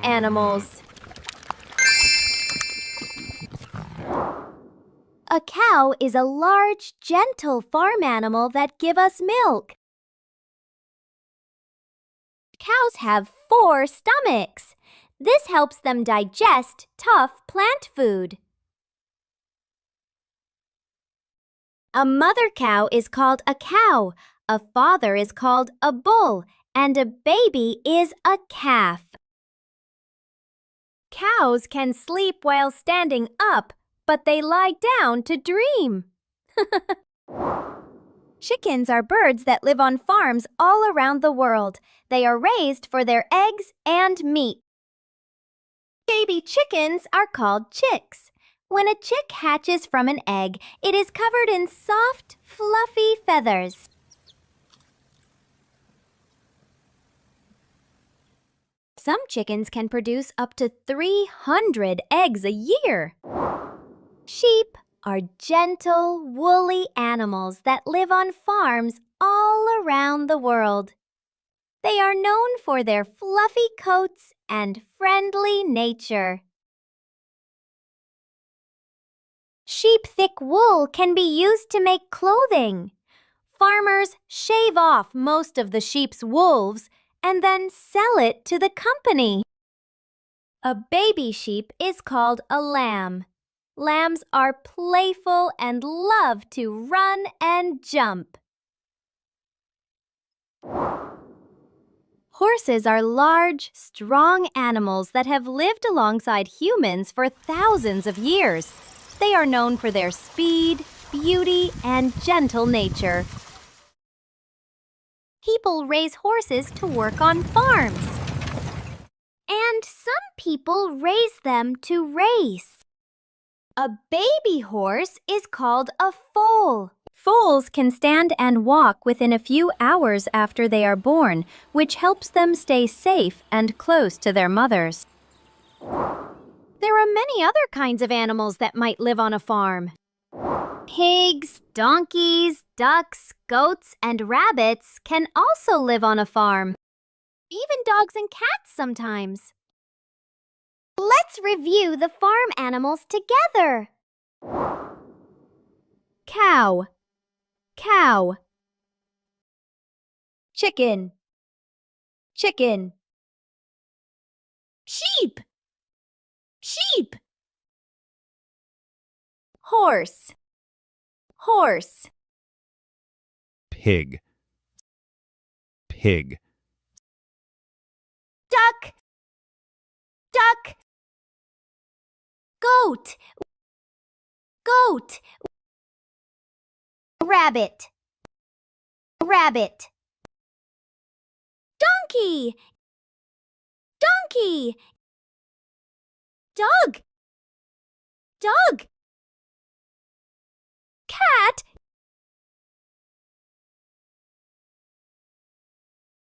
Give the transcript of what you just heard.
animals. A cow is a large, gentle farm animal that gives us milk. Cows have 4 stomachs. This helps them digest tough plant food. A mother cow is called a cow, a father is called a bull, and a baby is a calf. Cows can sleep while standing up, but they lie down to dream. Chickens are birds that live on farms all around the world. They are raised for their eggs and meat. Baby chickens are called chicks. When a chick hatches from an egg, it is covered in soft, fluffy feathers. Some chickens can produce up to 300 eggs a year. Sheep are gentle, woolly animals that live on farms all around the world. They are known for their fluffy coats and friendly nature. Sheep thick wool can be used to make clothing. Farmers shave off most of the sheep's wolves and then sell it to the company. A baby sheep is called a lamb. Lambs are playful and love to run and jump. Horses are large, strong animals that have lived alongside humans for thousands of years. They are known for their speed, beauty, and gentle nature. People raise horses to work on farms. And some people raise them to race. A baby horse is called a foal. Foals can stand and walk within a few hours after they are born, which helps them stay safe and close to their mothers. There are many other kinds of animals that might live on a farm. Pigs, donkeys, ducks, goats, and rabbits can also live on a farm. Even dogs and cats sometimes. Let's review the farm animals together. Cow, cow. Chicken, chicken. Sheep, sheep. Horse, horse. Pig, pig. Duck, duck. Goat, goat. Rabbit, rabbit. Donkey, donkey. Dog, dog.